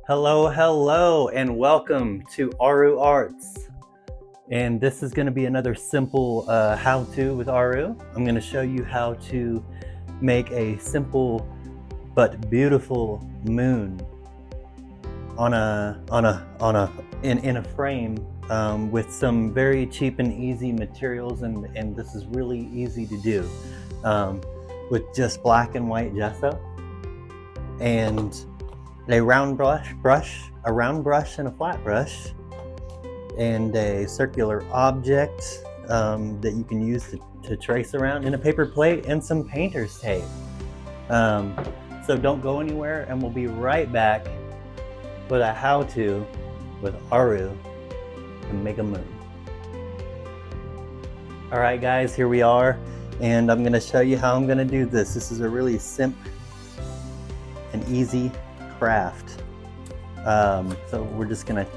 Hello, and welcome to Aaru Arts. And this is going to be another simple how-to with Aaru. I'm going to show you how to make a simple but beautiful moon in a frame with some very cheap and easy materials, and this is really easy to do with just black and white gesso and a round brush, and a flat brush, and a circular object that you can use to trace around, and a paper plate and some painter's tape. So don't go anywhere, and we'll be right back with a how-to with Aaru to make a moon. All right, guys, here we are, and I'm going to show you how I'm going to do this. This is a really simple and easy craft. So we're just gonna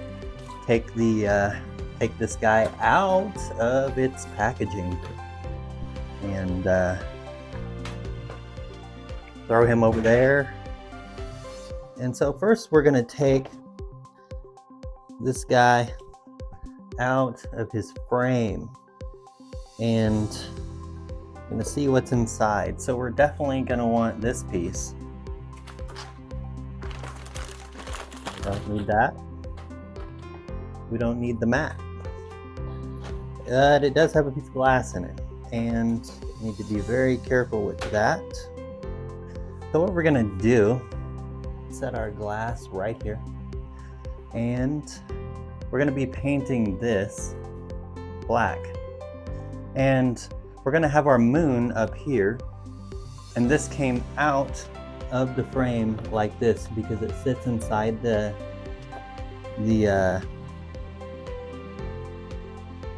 take this guy out of its packaging and throw him over there. And so first we're gonna take this guy out of his frame and gonna see what's inside. So we're definitely gonna want this piece. Don't need that. We don't need the mat. It does have a piece of glass in it, and you need to be very careful with that. So what we're gonna do, set our glass right here, and we're gonna be painting this black. And we're gonna have our moon up here, and this came out of the frame like this because it sits inside the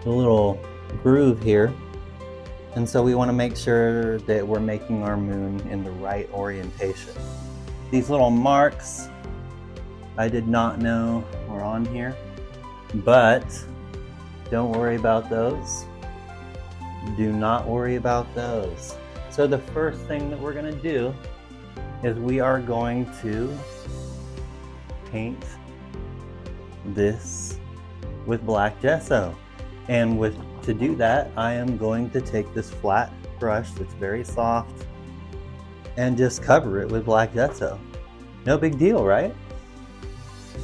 little groove here, and so we want to make sure that we're making our moon in the right orientation. These little marks I did not know were on here, but don't worry about those. Do not worry about those. So the first thing that we're going to do is we are going to paint this with black gesso. And to do that, I am going to take this flat brush that's very soft and just cover it with black gesso. No big deal, right?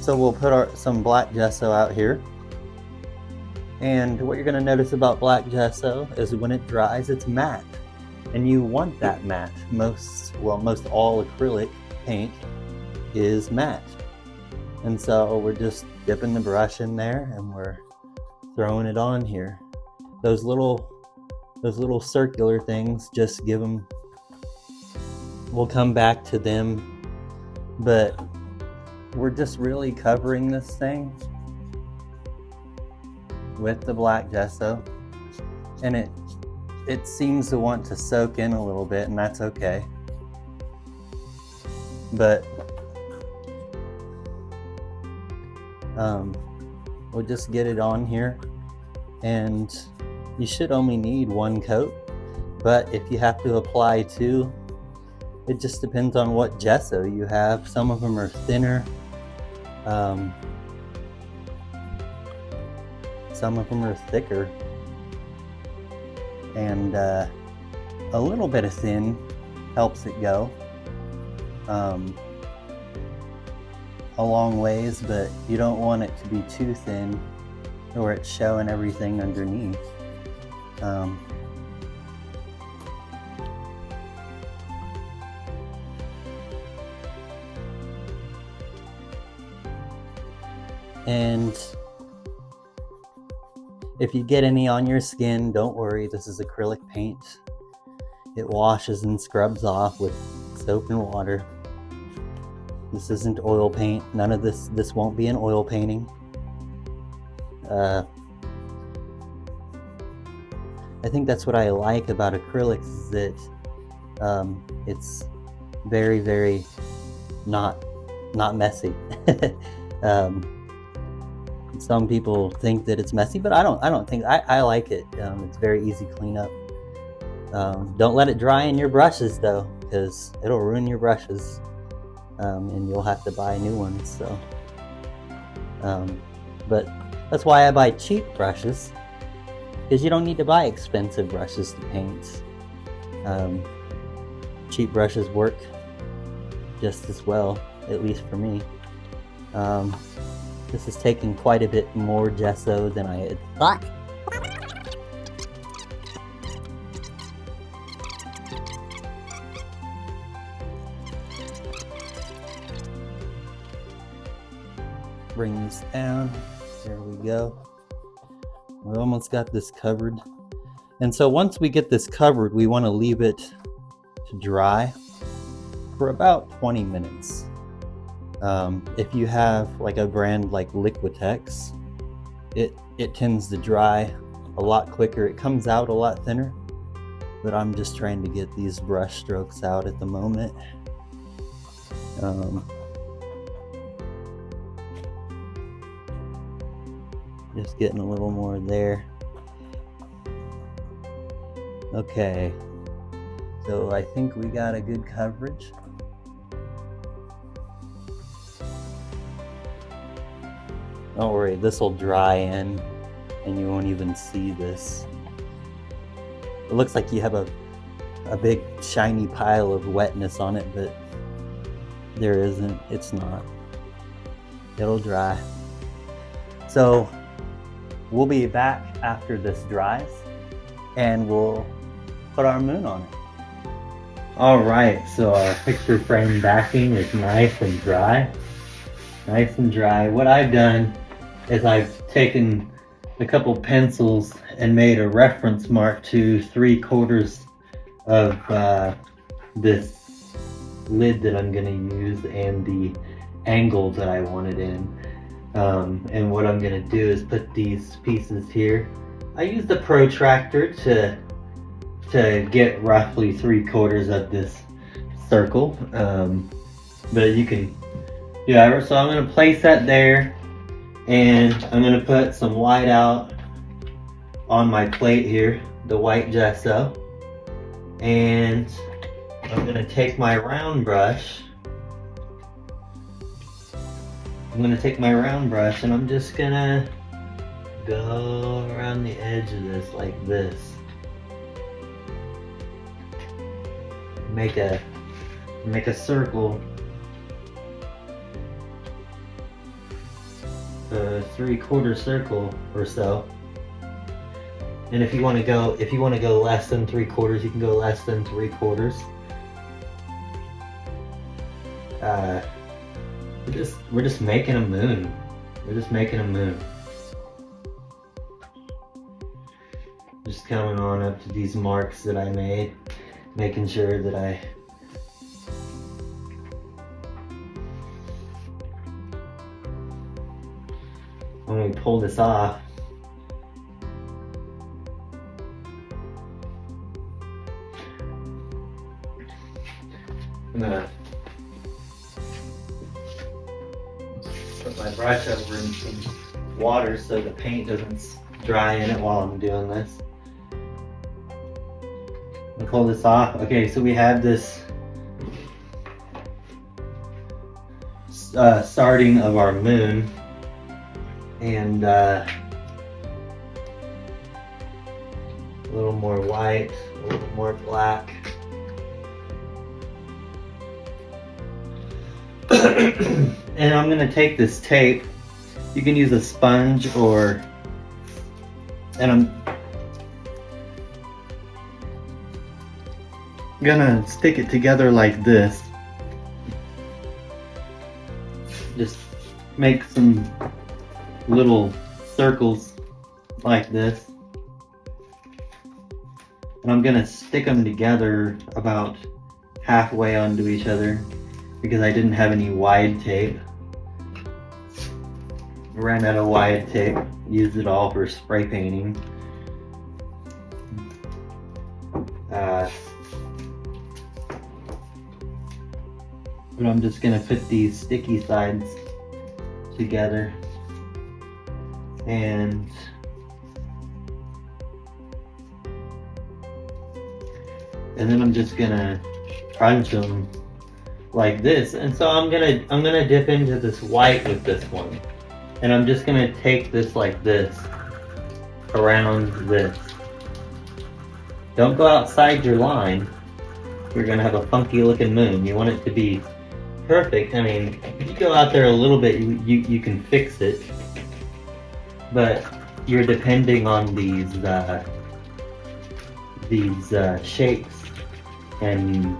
So we'll put some black gesso out here. And what you're going to notice about black gesso is when it dries, it's matte. And you want that matte. Most all acrylic paint is matte. And so we're just dipping the brush in there and we're throwing it on here. Those little circular things, just give them, we'll come back to them, but we're just really covering this thing with the black gesso, and it seems to want to soak in a little bit, and that's okay. But we'll just get it on here, and you should only need one coat, but if you have to apply two, it just depends on what gesso you have. Some of them are thinner, some of them are thicker, and a little bit of thin helps it go a long ways, but you don't want it to be too thin or it's showing everything underneath. And if you get any on your skin, don't worry, this is acrylic paint. It washes and scrubs off with soap and water. This isn't oil paint. None of this won't be an oil painting. I think that's what I like about acrylics, is that it's very, very not messy. Some people think that it's messy, but I don't think, I like it. It's very easy cleanup. Don't let it dry in your brushes though, because it'll ruin your brushes. and you'll have to buy new ones. So, but that's why I buy cheap brushes, because you don't need to buy expensive brushes to paint. Cheap brushes work just as well, at least for me. This is taking quite a bit more gesso than I had thought. Bring this down. There we go. We almost got this covered. And so once we get this covered, we want to leave it to dry for about 20 minutes. If you have like a brand like Liquitex, it tends to dry a lot quicker. It comes out a lot thinner, but I'm just trying to get these brush strokes out at the moment. Just getting a little more there. Okay, so I think we got a good coverage. Don't worry, this will dry in and you won't even see this. It looks like you have a big shiny pile of wetness on it, but there isn't. It's not. It'll dry. So we'll be back after this dries and we'll put our moon on it. Alright, so our picture frame backing is nice and dry. Nice and dry. What I've done is I've taken a couple pencils and made a reference mark to 3/4 of this lid that I'm going to use and the angle that I want it in. And what I'm going to do is put these pieces here. I used the protractor to get roughly 3/4 of this circle, but you can do whatever. So I'm going to place that there, and I'm going to put some white out on my plate here, the white gesso, and I'm going to take my round brush. And I'm just going to go around the edge of this like this. Make a circle, a 3/4 circle or so. And if you want to go less than 3/4, you can go less than 3/4. We're just making a moon. We're just making a moon. Just coming on up to these marks that I made, making sure that when we pull this off, I'm gonna put my brush over in some water so the paint doesn't dry in it while I'm doing this. And pull this off. Okay, so we have this starting of our moon, and a little more white, a little more black. And I'm going to take this tape. You can use a sponge and I'm gonna stick it together like this. Just make some little circles like this. And I'm gonna stick them together about halfway onto each other because I didn't have any wide tape. I ran out of wide tape, used it all for spray painting. But I'm just gonna put these sticky sides together and then I'm just gonna crunch them like this. And so I'm gonna dip into this white with this one. And I'm just gonna take this like this, around this. Don't go outside your line. You're gonna have a funky looking moon. You want it to be perfect. I mean, if you go out there a little bit, you can fix it. But you're depending on these shapes and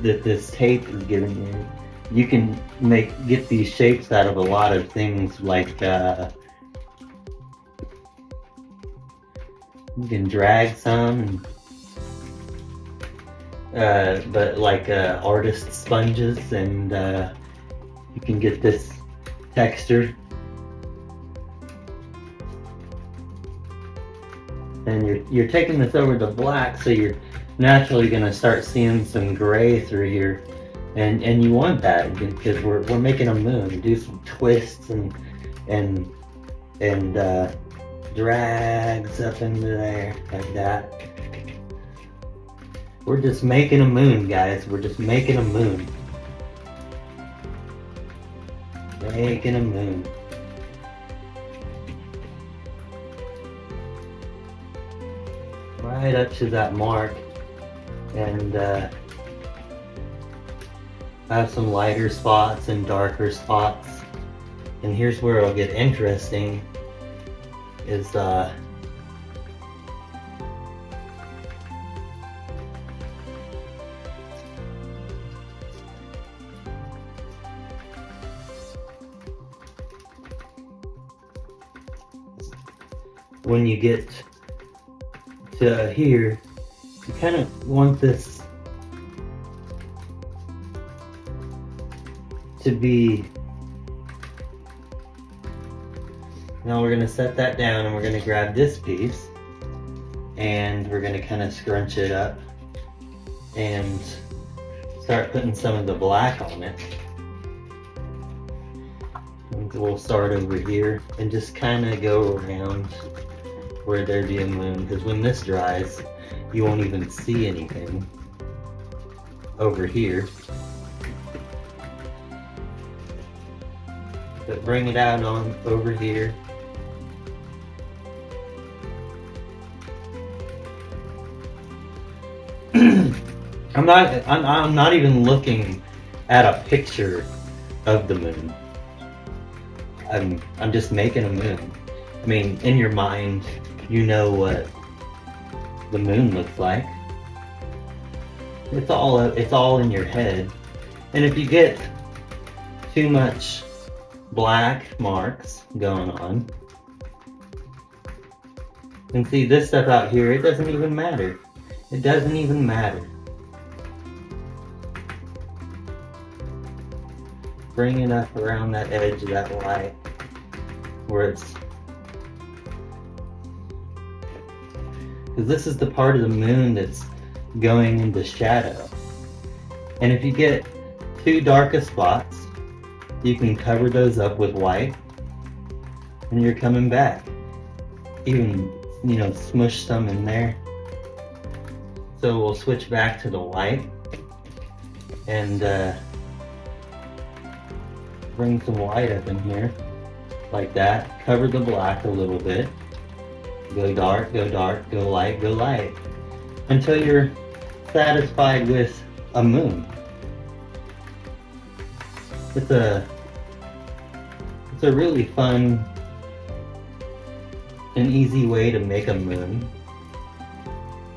that this tape is giving you. You can get these shapes out of a lot of things, like you can drag some, but like artist sponges, and you can get this texture. And you're taking this over to black, so you're naturally going to start seeing some gray through here, and you want that because we're making a moon. Do some twists and drags up into there like that. We're just making a moon, guys. We're just making a moon. Making a moon. Right up to that mark, and I have some lighter spots and darker spots. And here's where it'll get interesting, is when you get to here, you kind of want this to be. Now we're going to set that down, and we're going to grab this piece, and we're going to kind of scrunch it up and start putting some of the black on it. And we'll start over here and just kind of go around where there'd be a moon, because when this dries, you won't even see anything over here. But bring it out on over here. I'm not even looking at a picture of the moon. I'm just making a moon. I mean, in your mind, you know what the moon looks like. It's all in your head. And if you get too much black marks going on, and see this stuff out here, it doesn't even matter. It doesn't even matter. Bring it up around that edge of that light where it's, because this is the part of the moon that's going into shadow. And if you get too dark of spots, you can cover those up with white, and you're coming back. Even, smush some in there. So we'll switch back to the white, and bring some white up in here, like that. Cover the black a little bit. Go dark, go dark, go light, until you're satisfied with a moon. It's a really fun and easy way to make a moon.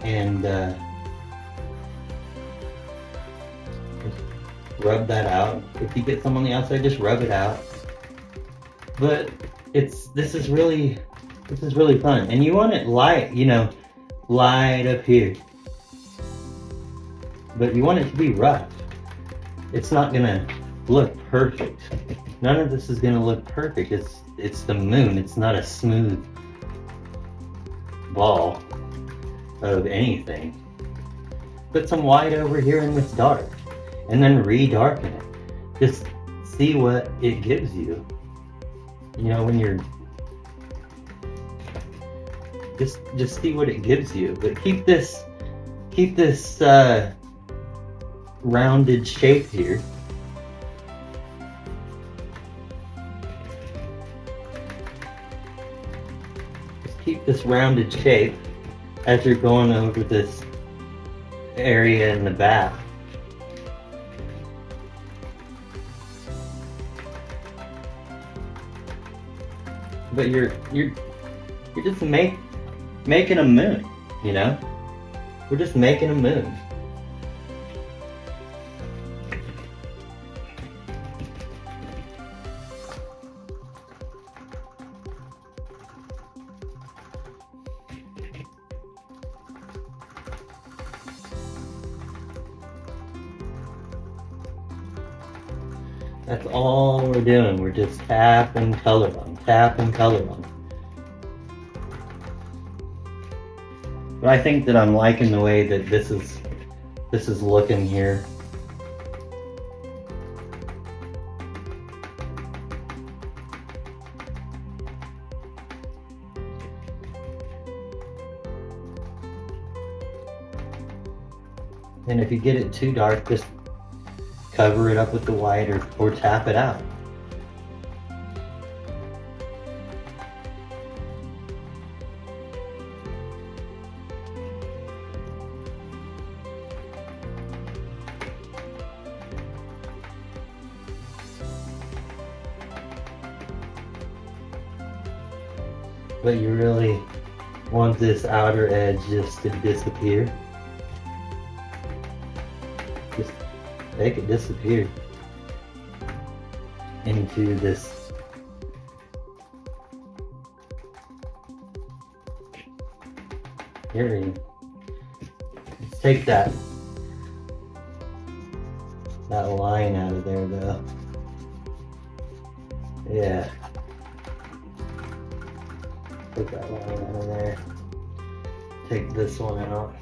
And just rub that out. If you get some on the outside, just rub it out. But this is really fun. And you want it light, light up here. But you want it to be rough. It's not gonna look perfect. None of this is gonna look perfect. It's the moon. It's not a smooth ball of anything. Put some white over here in this dark, and then re-darken it. Just see what it gives you. When you're just see what it gives you. But keep this keep this rounded shape here. Just keep this rounded shape as you're going over this area in the back. But you're just making a moon, you know? We're just making a moon. That's all we're doing. We're just tapping color on, tapping color on. But I think that I'm liking the way that this is looking here. And if you get it too dark, just cover it up with the white or tap it out. But you really want this outer edge just to disappear. Just make it disappear into this area. Let's take that line out of there though. Yeah. Take that line out of there. Take this one out.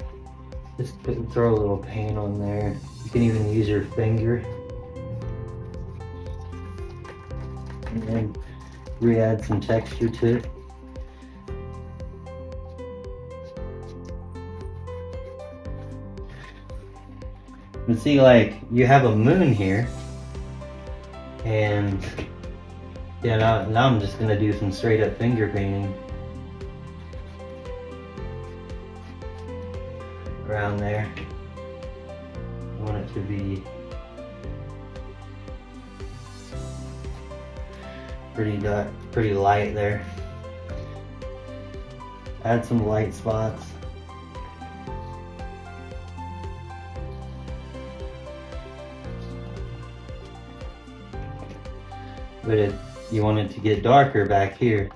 Just throw a little paint on there. You can even use your finger. And then re-add some texture to it. And see, like, you have a moon here. And yeah, now I'm just gonna do some straight up finger painting around there. I want it to be pretty dark, pretty light there. Add some light spots. But you want it to get darker back here.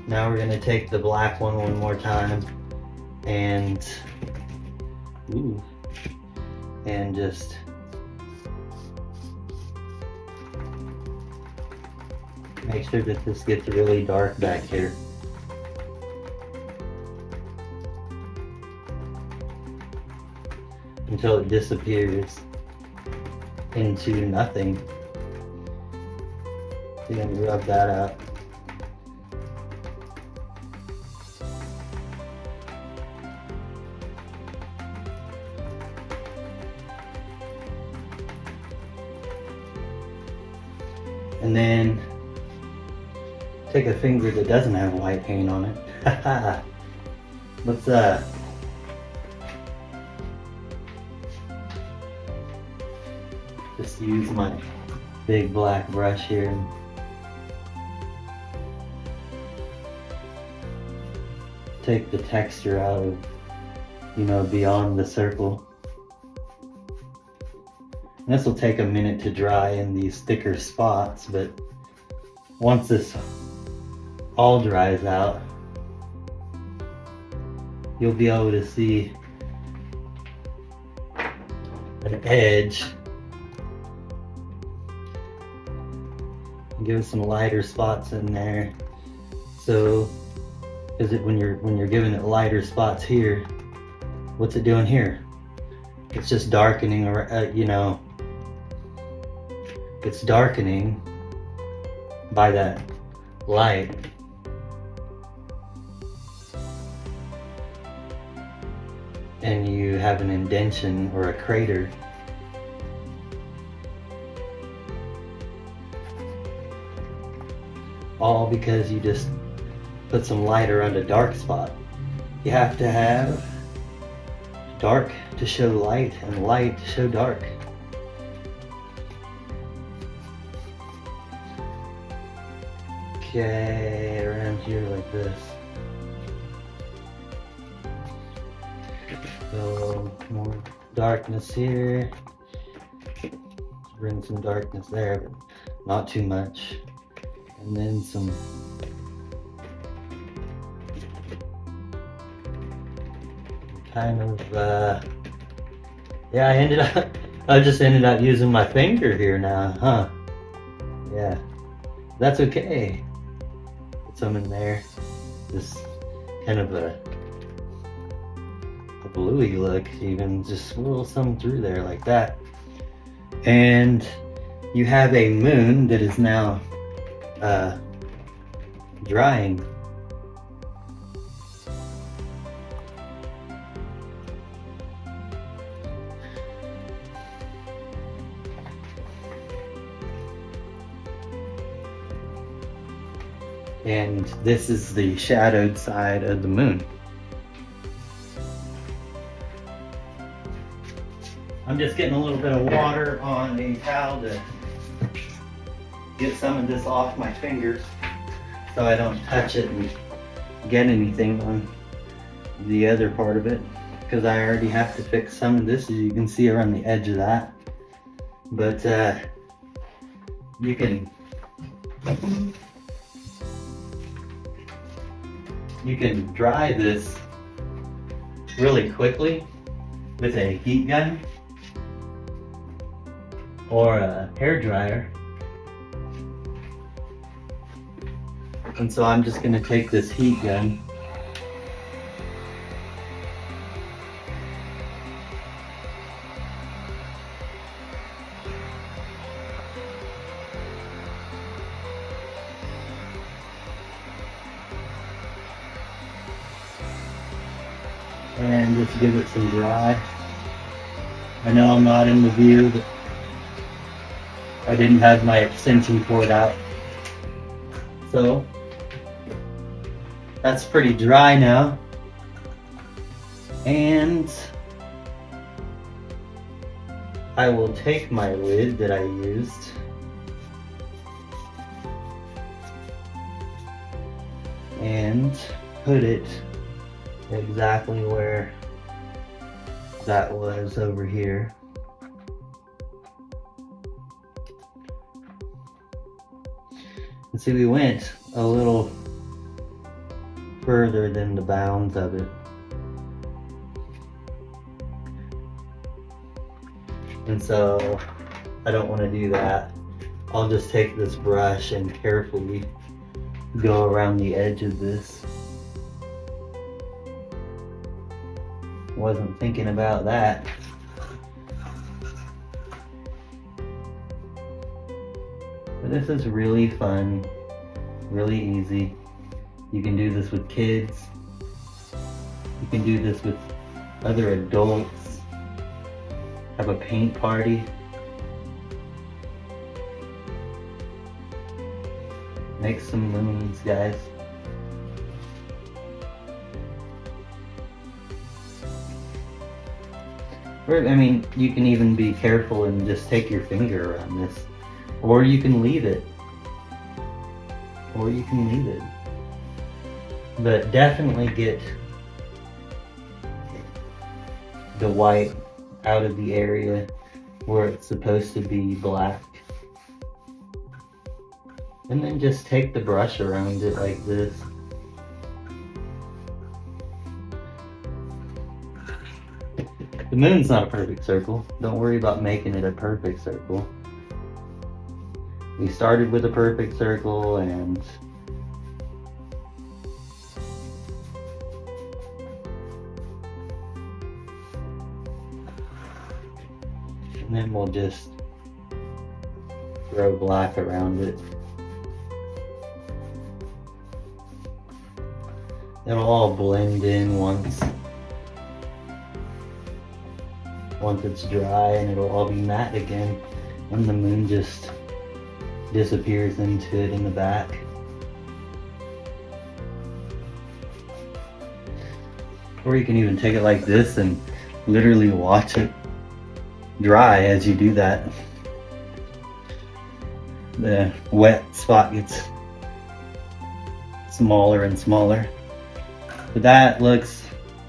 Now we're going to take the black one more time and just make sure that this gets really dark back here. Until it disappears into nothing. You're going to rub that out. And then take a finger that doesn't have white paint on it. Let's just use my big black brush here and take the texture out of, beyond the circle. And this will take a minute to dry in these thicker spots, but once this all dries out, you'll be able to see an edge. Give it some lighter spots in there. So, when you're giving it lighter spots here, what's it doing here? It's just darkening, it's darkening by that light. And you have an indentation or a crater. All because you just put some light around a dark spot. You have to have dark to show light and light to show dark. Okay, around here like this. So more darkness here. Bring some darkness there, but not too much. And then some kind of yeah, I just ended up using my finger here now, huh? Yeah, that's okay. Put some in there. Just kind of a bluey look, even just swirl some through there like that. And you have a moon that is now drying. And this is the shadowed side of the moon. I'm just getting a little bit of water on a towel to get some of this off my fingers so I don't touch it and get anything on the other part of it, because I already have to fix some of this, as you can see around the edge of that. But you can dry this really quickly with a heat gun or a hair dryer. And so I'm just going to take this heat gun and just give it some dry. I know I'm not in the view, but I didn't have my extension cord out. So that's pretty dry now. And I will take my lid that I used and put it exactly where that was over here. And see, we went a little further than the bounds of it. And so I don't want to do that. I'll just take this brush and carefully go around the edge of this. Wasn't thinking about that. But this is really fun, really easy. You can do this with kids. You can do this with other adults. Have a paint party. Make some moons, guys. I mean, you can even be careful and just take your finger around this. Or you can leave it. But definitely get the white out of the area where it's supposed to be black. And then just take the brush around it like this. The moon's not a perfect circle. Don't worry about making it a perfect circle. We started with a perfect circle and then we'll just throw black around it. It'll all blend in once it's dry, and it'll all be matte again, and the moon just disappears into it in the back. Or you can even take it like this and literally watch it dry as you do that. The wet spot gets smaller and smaller. But that looks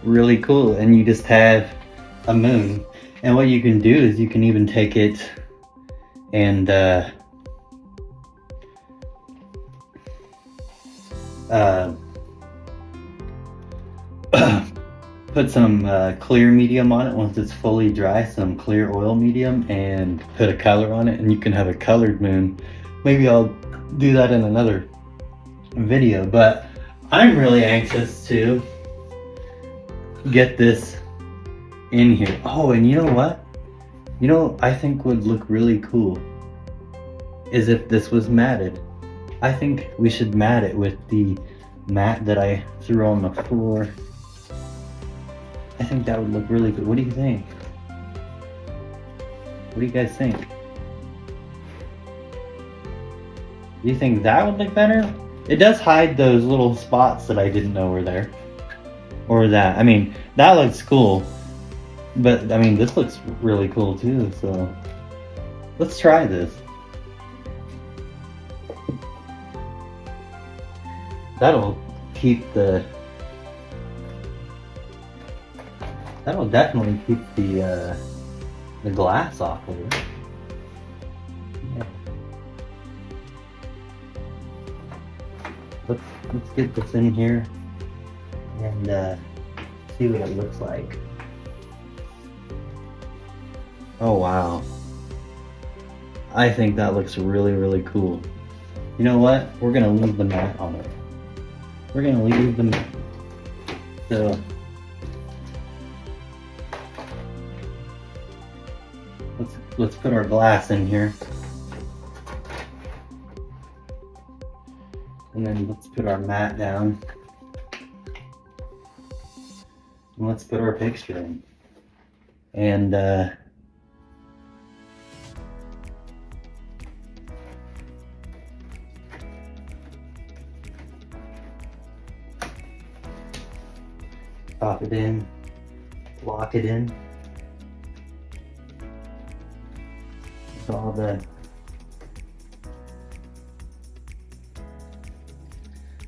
really cool, and you just have a moon. And what you can do is you can even take it and put some clear medium on it once it's fully dry, some clear oil medium, and put a color on it, and you can have a colored moon. Maybe I'll do that in another video, but I'm really anxious to get this in here. Oh, and you know what? You know, I think would look really cool is if this was matted. I think we should mat it with the mat that I threw on the floor. I think that would look really good. What do you think? What do you guys think? Do you think that would look better? It does hide those little spots that I didn't know were there. Or that. I mean, that looks cool. But, I mean, this looks really cool too, so let's try this. That'll keep that'll definitely keep the glass off of it. Yeah. Let's get this in here and see what it looks like. Oh wow. I think that looks really, really cool. You know what? We're gonna leave the mat on it. We're gonna leave the mat. So let's put our glass in here. And then let's put our mat down. And let's put our picture in. And pop it in, lock it in. It's all the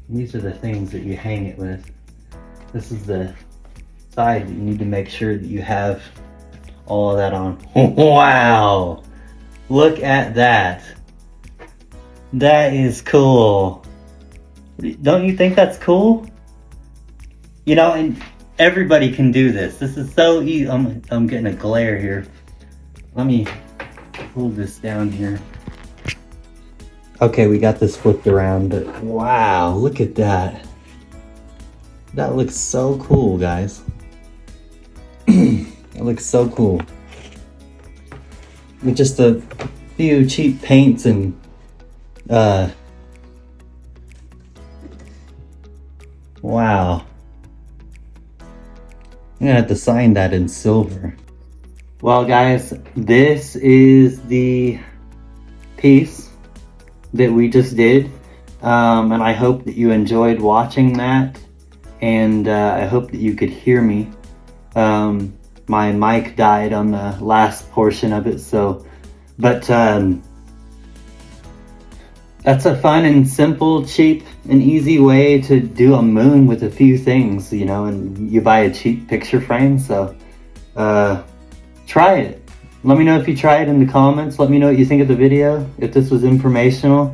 these are the things that you hang it with. This is the side that you need to make sure that you have all of that on. Wow! Look at that. That is cool. Don't you think that's cool? You know, and everybody can do this. This is so easy. I'm getting a glare here. Let me pull this down here. Okay, we got this flipped around, but wow, look at that. That looks so cool, guys. That looks so cool. With just a few cheap paints and wow. I'm gonna have to sign that in silver. Well guys, this is the piece that we just did. And I hope that you enjoyed watching that. And I hope that you could hear me. My mic died on the last portion of it, so, but that's a fun and simple, cheap and easy way to do a moon with a few things, you know, and you buy a cheap picture frame, so try it. Let me know if you try it in the comments. Let me know what you think of the video, if this was informational.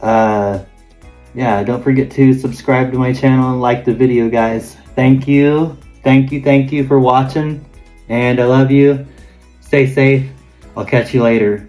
Yeah, don't forget to subscribe to my channel and like the video, guys. Thank you for watching, and I love you. Stay safe. I'll catch you later.